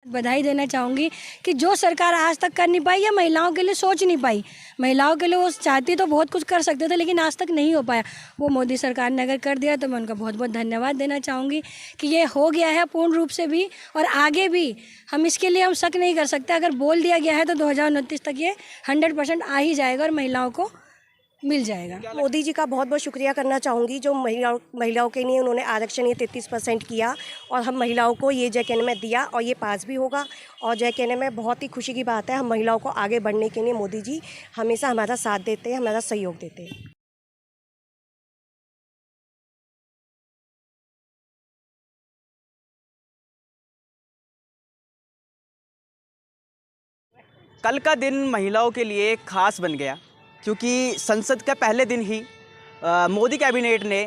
बधाई देना चाहूँगी कि जो सरकार आज तक कर नहीं पाई या महिलाओं के लिए सोच नहीं पाई, महिलाओं के लिए वो चाहती तो बहुत कुछ कर सकते थे लेकिन आज तक नहीं हो पाया, वो मोदी सरकार ने अगर कर दिया तो मैं उनका बहुत बहुत धन्यवाद देना चाहूँगी कि ये हो गया है पूर्ण रूप से भी और आगे भी हम इसके लिए हम शक नहीं कर सकते। अगर बोल दिया गया है तो 2029 तक ये 100% आ ही जाएगा और महिलाओं को मिल जाएगा। मोदी जी का बहुत बहुत शुक्रिया करना चाहूँगी जो महिलाओं के लिए उन्होंने आरक्षण ये 33% किया और हम महिलाओं को ये जय में दिया और ये पास भी होगा। और जय कहने में बहुत ही खुशी की बात है, हम महिलाओं को आगे बढ़ने के लिए मोदी जी हमेशा हमारा साथ देते हैं, हमारा सहयोग देते हैं। कल का दिन महिलाओं के लिए खास बन गया क्योंकि संसद के पहले दिन ही मोदी कैबिनेट ने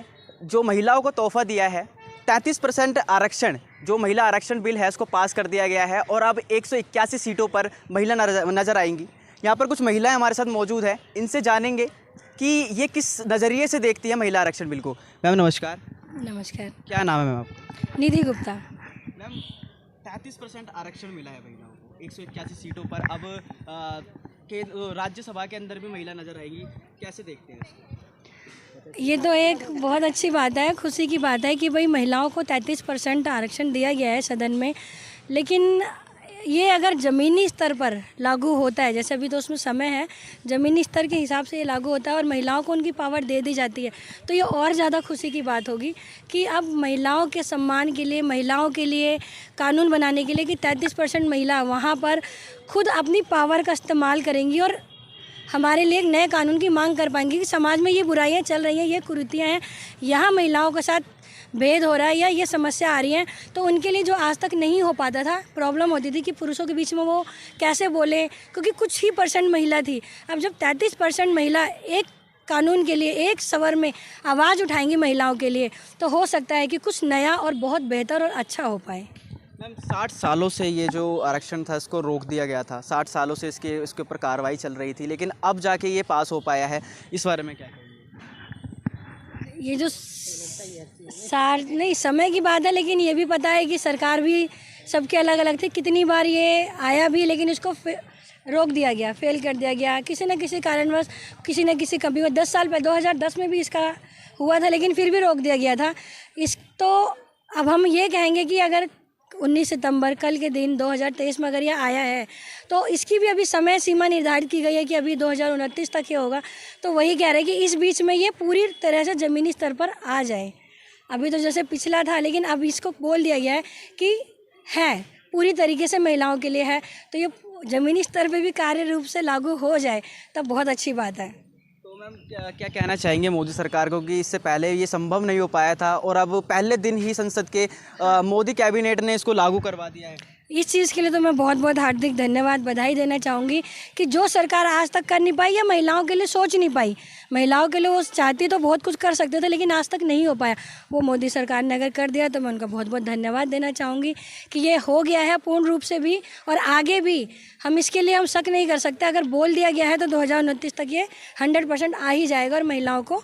जो महिलाओं को तोहफा दिया है 33% आरक्षण, जो महिला आरक्षण बिल है उसको पास कर दिया गया है और अब 181 सीटों पर महिला नज़र आएंगी। यहाँ पर कुछ महिलाएं हमारे साथ मौजूद हैं, इनसे जानेंगे कि ये किस नज़रिए से देखती है महिला आरक्षण बिल को। मैम नमस्कार। नमस्कार। क्या नाम है मैम आपका? निधि गुप्ता। मैम 33% आरक्षण मिला है महिलाओं को 181 सीटों पर, अब राज्यसभा के अंदर भी महिला नजर आएगी, कैसे देखते हैं इसको? ये तो एक बहुत अच्छी बात है, खुशी की बात है कि भाई महिलाओं को 33% आरक्षण दिया गया है सदन में, लेकिन ये अगर ज़मीनी स्तर पर लागू होता है, जैसे अभी तो उसमें समय है, ज़मीनी स्तर के हिसाब से ये लागू होता है और महिलाओं को उनकी पावर दे दी जाती है तो ये और ज़्यादा खुशी की बात होगी कि अब महिलाओं के सम्मान के लिए, महिलाओं के लिए कानून बनाने के लिए कि 33% महिला वहाँ पर खुद अपनी पावर का इस्तेमाल करेंगी और हमारे लिए एक नए कानून की मांग कर पाएंगी कि समाज में ये बुराइयां चल रही हैं, ये कुरीतियाँ हैं, यहाँ महिलाओं के साथ भेद हो रहा है या ये समस्या आ रही है, तो उनके लिए जो आज तक नहीं हो पाता था, प्रॉब्लम होती थी कि पुरुषों के बीच में वो कैसे बोले क्योंकि कुछ ही % महिला थी। अब जब 33% महिला एक कानून के लिए, एक सवर में आवाज़ उठाएंगी महिलाओं के लिए, तो हो सकता है कि कुछ नया और बहुत बेहतर और अच्छा हो पाए। मैम 60 सालों से ये जो आरक्षण था इसको रोक दिया गया था, 60 सालों से इसके ऊपर कार्रवाई चल रही थी, लेकिन अब जाके ये पास हो पाया है, इस बारे में क्या कहेंगे? ये जो नहीं समय की बात है, लेकिन ये भी पता है कि सरकार भी सबके अलग अलग थी, कितनी बार ये आया भी लेकिन इसको रोक दिया गया, फेल कर दिया गया किसी न किसी कारणवश, किसी न किसी कभी। 10 साल पहले 2010 में भी इसका हुआ था लेकिन फिर भी रोक दिया गया था इस। तो अब हम ये कहेंगे कि अगर 19 सितंबर कल के दिन 2023 में अगर यह आया है तो इसकी भी अभी समय सीमा निर्धारित की गई है कि अभी 2029 तक ये होगा, तो वही कह रहे हैं कि इस बीच में ये पूरी तरह से ज़मीनी स्तर पर आ जाए। अभी तो जैसे पिछला था लेकिन अब इसको बोल दिया गया है कि है पूरी तरीके से महिलाओं के लिए है, तो ये ज़मीनी स्तर पे भी कार्य रूप से लागू हो जाए तब बहुत अच्छी बात है। तो मैम क्या कहना चाहेंगे मोदी सरकार को कि इससे पहले ये संभव नहीं हो पाया था और अब पहले दिन ही संसद के मोदी कैबिनेट ने इसको लागू करवा दिया है? इस चीज़ के लिए तो मैं बहुत बहुत हार्दिक धन्यवाद, बधाई देना चाहूँगी कि जो सरकार आज तक कर नहीं पाई या महिलाओं के लिए सोच नहीं पाई, महिलाओं के लिए वो चाहती तो बहुत कुछ कर सकते थे लेकिन आज तक नहीं हो पाया, वो मोदी सरकार ने अगर कर दिया तो मैं उनका बहुत बहुत धन्यवाद देना चाहूँगी कि ये हो गया है पूर्ण रूप से भी और आगे भी हम इसके लिए हम शक नहीं कर सकते। अगर बोल दिया गया है तो 2029 तक ये 100% आ ही जाएगा और महिलाओं को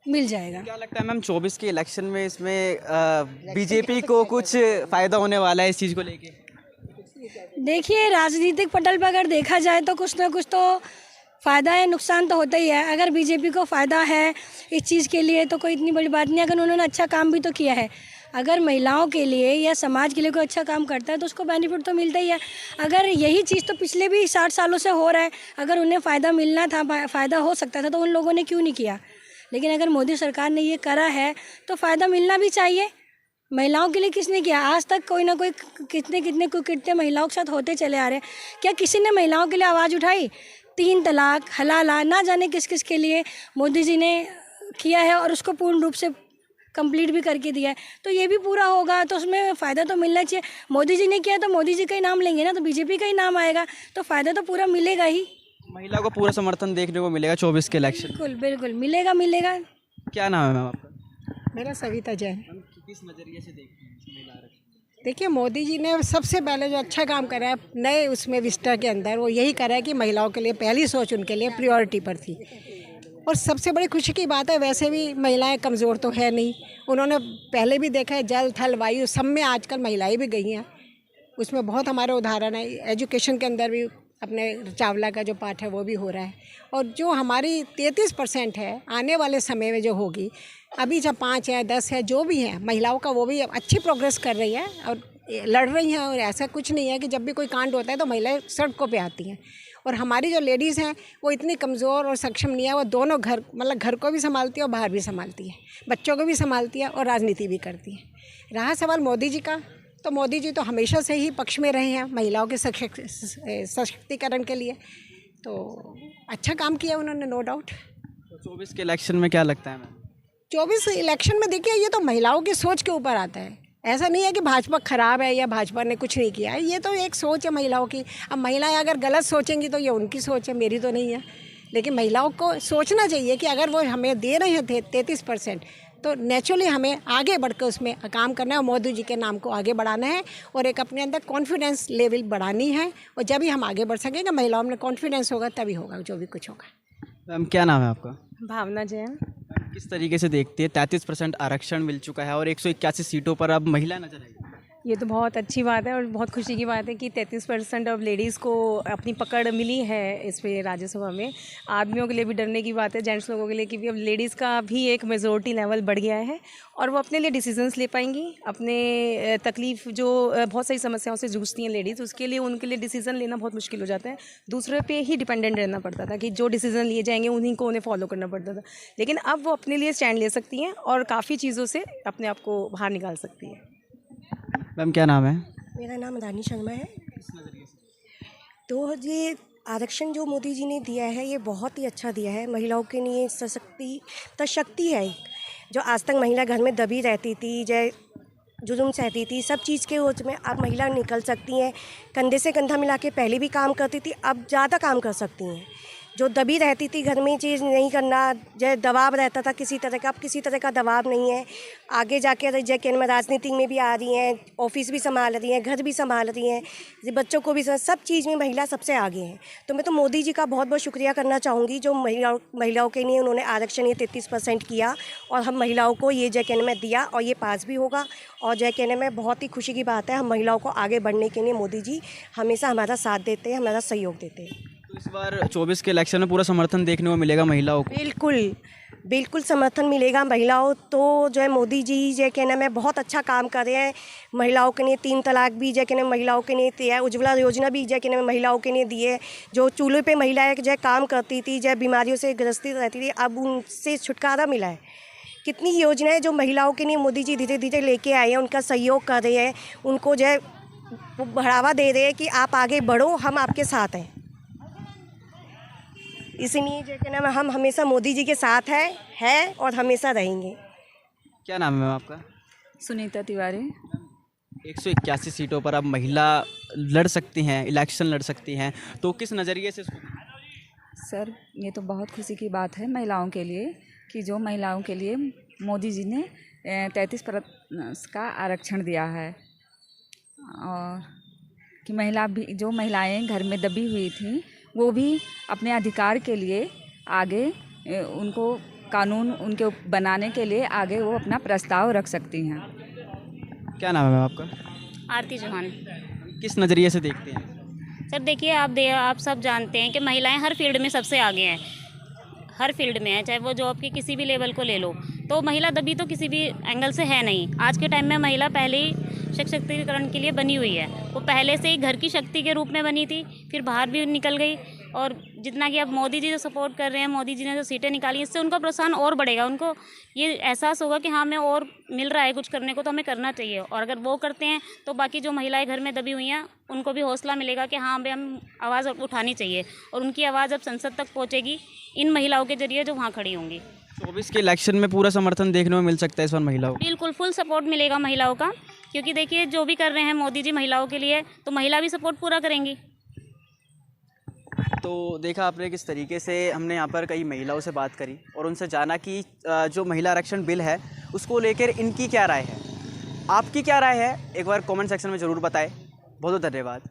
मिल जाएगा। क्या लगता है मैम 24 के इलेक्शन में इसमें बीजेपी को कुछ फ़ायदा होने वाला है इस चीज़ को लेके? देखिए, राजनीतिक पटल पर अगर देखा जाए तो कुछ ना कुछ तो फ़ायदा है, नुकसान तो होता ही है। अगर बीजेपी को फ़ायदा है इस चीज़ के लिए तो कोई इतनी बड़ी बात नहीं, अगर उन्होंने अच्छा काम भी तो किया है। अगर महिलाओं के लिए या समाज के लिए कोई अच्छा काम करता है तो उसको बेनिफिट तो मिलता ही है। अगर यही चीज़ तो पिछले भी 60 सालों से हो रहा है, अगर उन्हें फ़ायदा मिलना था, फ़ायदा हो सकता था तो उन लोगों ने क्यों नहीं किया। लेकिन अगर मोदी सरकार ने ये करा है तो फ़ायदा मिलना भी चाहिए। महिलाओं के लिए किसने किया? आज तक कोई ना कोई कितने कुकृत्य महिलाओं के साथ होते चले आ रहे हैं। क्या किसी ने महिलाओं के लिए आवाज़ उठाई? 3 तलाक, हलाला, ना जाने किस किस के लिए मोदी जी ने किया है और उसको पूर्ण रूप से कंप्लीट भी करके दिया है। तो ये भी पूरा होगा तो उसमें फ़ायदा तो मिलना चाहिए। मोदी जी ने किया तो मोदी जी का ही नाम लेंगे ना, तो बीजेपी का ही नाम आएगा, तो फ़ायदा तो पूरा मिलेगा ही। महिला को पूरा समर्थन देखने को मिलेगा 24 के इलेक्शन? बिल्कुल बिल्कुल मिलेगा। क्या नाम है मैम आपका? मेरा सविता जैन। किस नज़रिए से देखती हैं महिला आरक्षण? देखिए, मोदी जी ने सबसे पहले जो अच्छा काम करा है नए उसमें विस्टा के अंदर, वो यही करा है कि महिलाओं के लिए पहली सोच उनके लिए प्रायोरिटी पर थी। और सबसे बड़ी खुशी की बात है, वैसे भी महिलाएं कमज़ोर तो है नहीं, उन्होंने पहले भी देखा है जल थल वायु सब में आजकल महिलाएं भी गई हैं। उसमें बहुत हमारे उदाहरण है। एजुकेशन के अंदर भी अपने चावला का जो पाठ है वो भी हो रहा है। और जो हमारी 33% है आने वाले समय में जो होगी, अभी जब 5 है 10 है जो भी है महिलाओं का, वो भी अच्छी प्रोग्रेस कर रही है और लड़ रही हैं। और ऐसा कुछ नहीं है कि जब भी कोई कांड होता है तो महिलाएं सड़कों पे आती हैं। और हमारी जो लेडीज़ हैं वो इतनी कमज़ोर और सक्षम नहीं है, वो दोनों घर मतलब घर को भी संभालती है और बाहर भी संभालती है, बच्चों को भी संभालती है और राजनीति भी करती है। रहा सवाल मोदी जी का, तो मोदी जी तो हमेशा से ही पक्ष में रहे हैं महिलाओं के सशक्तिकरण के लिए, तो अच्छा काम किया उन्होंने, नो डाउट। 24 के इलेक्शन में क्या लगता है मैम? 24 इलेक्शन में देखिए, ये तो महिलाओं की सोच के ऊपर आता है। ऐसा नहीं है कि भाजपा खराब है या भाजपा ने कुछ नहीं किया है, ये तो एक सोच है महिलाओं की। अब महिलाएं अगर गलत सोचेंगी तो ये उनकी सोच है, मेरी तो नहीं है। लेकिन महिलाओं को सोचना चाहिए कि अगर वो हमें दे रहे हैं 33%, तो नेचुरली हमें आगे बढ़कर उसमें काम करना है और मोदी जी के नाम को आगे बढ़ाना है और एक अपने अंदर कॉन्फिडेंस लेवल बढ़ानी है। और जब भी हम आगे बढ़ सकेंगे, महिलाओं में कॉन्फिडेंस होगा तभी होगा जो भी कुछ होगा। मैम क्या नाम है आपका? भावना जैन। किस तरीके से देखती है 33% आरक्षण मिल चुका है और 181 सीटों पर अब महिला नजर आएगी? ये तो बहुत अच्छी बात है और बहुत खुशी की बात है कि 33% ऑफ लेडीज़ को अपनी पकड़ मिली है इस पे राज्यसभा में। आदमियों के लिए भी डरने की बात है, जेंट्स लोगों के लिए कि भी अब लेडीज़ का भी एक मेजोरिटी लेवल बढ़ गया है और वो अपने लिए डिसीजंस ले पाएंगी। अपने तकलीफ़ जो बहुत सारी समस्याओं से जूझती हैं लेडीज़, उसके लिए उनके लिए डिसीज़न लेना बहुत मुश्किल हो जाता है। दूसरे पे ही डिपेंडेंट रहना पड़ता था कि जो डिसीज़न लिए जाएंगे उन्हीं को उन्हें फॉलो करना पड़ता था। लेकिन अब वो अपने लिए स्टैंड ले सकती हैं और काफ़ी चीज़ों से अपने आप को बाहर निकाल सकती हैं। मैम क्या नाम है? मेरा नाम रानी शर्मा है। तो ये आरक्षण जो मोदी जी ने दिया है ये बहुत ही अच्छा दिया है। महिलाओं के लिए सशक्ति है एक, जो आज तक महिला घर में दबी रहती थी, जय जुल्म सहती थी, सब चीज़ के ओझ में अब महिला निकल सकती हैं। कंधे से कंधा मिला के पहले भी काम करती थी, अब ज़्यादा काम कर सकती हैं। जो दबी रहती थी घर में, चीज़ नहीं करना, जय दबाव रहता था किसी तरह का, अब किसी तरह का दबाव नहीं है। आगे जाके जय के में राजनीति में भी आ रही हैं, ऑफिस भी संभाल रही हैं, घर भी संभाल रही हैं, बच्चों को भी, सब चीज़ में महिला सबसे आगे हैं। तो मैं तो मोदी जी का बहुत बहुत शुक्रिया करना चाहूँगी, जो महिलाओं के लिए उन्होंने आरक्षण ये 33% किया और हम महिलाओं को ये जय में दिया और ये पास भी होगा। और जय कहने में बहुत ही खुशी की बात है, हम महिलाओं को आगे बढ़ने के लिए मोदी जी हमेशा हमारा साथ देते हैं, हमारा सहयोग देते हैं। तो इस बार 24 के इलेक्शन में पूरा समर्थन देखने को मिलेगा महिलाओं को? बिल्कुल समर्थन मिलेगा महिलाओं। तो जो है मोदी जी जो कहना में बहुत अच्छा काम कर रहे हैं। महिलाओं के लिए 3 तलाक भी जो कहने महिलाओं के लिए दिया है, उज्ज्वला योजना भी जो कहने महिलाओं के लिए दी है। जो चूल्हे पे महिलाएं जो काम करती थी, जो बीमारियों से ग्रसित रहती थी, अब उनसे छुटकारा मिला है। कितनी योजनाएं जो महिलाओं के लिए मोदी जी धीरे धीरे लेके आए हैं, उनका सहयोग कर रहे हैं, उनको जो है बढ़ावा दे रहे हैं कि आप आगे बढ़ो, हम आपके साथ हैं। इसलिए जो कहना है हम हमेशा मोदी जी के साथ है और हमेशा रहेंगे। क्या नाम है मैम आपका? सुनीता तिवारी। 181 सीटों पर अब महिला लड़ सकती हैं, इलेक्शन लड़ सकती हैं, तो किस नज़रिए से? सर ये तो बहुत खुशी की बात है महिलाओं के लिए कि जो महिलाओं के लिए मोदी जी ने 33% का आरक्षण दिया है और कि जो महिलाएं घर में दबी हुई थी वो भी अपने अधिकार के लिए आगे, उनको कानून उनके बनाने के लिए आगे वो अपना प्रस्ताव रख सकती हैं। क्या नाम है मैम आपका? आरती चौहान। किस नज़रिए से देखते हैं? सर देखिए, आप सब जानते हैं कि महिलाएं हर फील्ड में सबसे आगे हैं, हर फील्ड में है, चाहे वो जॉब के किसी भी लेवल को ले लो। तो महिला दबी तो किसी भी एंगल से है नहीं। आज के टाइम में महिला पहले ही सशक्तिकरण के लिए बनी हुई है। वो पहले से ही घर की शक्ति के रूप में बनी थी, फिर बाहर भी निकल गई। और जितना कि अब मोदी जी जो सपोर्ट कर रहे हैं, मोदी जी ने जो सीटें निकाली, इससे उनका प्रोत्साहन और बढ़ेगा। उनको ये एहसास होगा कि हाँ, हमें और मिल रहा है कुछ करने को, तो हमें करना चाहिए। और अगर वो करते हैं तो बाकी जो महिलाएं घर में दबी हुई हैं उनको भी हौसला मिलेगा कि हाँ, हम आवाज़ उठानी चाहिए। और उनकी आवाज़ अब संसद तक पहुँचेगी इन महिलाओं के जरिए जो वहाँ खड़ी होंगी। 24 के इलेक्शन में पूरा समर्थन देखने को मिल सकता है इस बार महिलाओं को? बिल्कुल फुल सपोर्ट मिलेगा महिलाओं का, क्योंकि देखिए जो भी कर रहे हैं मोदी जी महिलाओं के लिए, तो महिला भी सपोर्ट पूरा करेंगी। तो देखा आपने किस तरीके से हमने यहाँ पर कई महिलाओं से बात करी और उनसे जाना कि जो महिला आरक्षण बिल है उसको लेकर इनकी क्या राय है। आपकी क्या राय है, एक बार कमेंट सेक्शन में ज़रूर बताएं। बहुत बहुत धन्यवाद।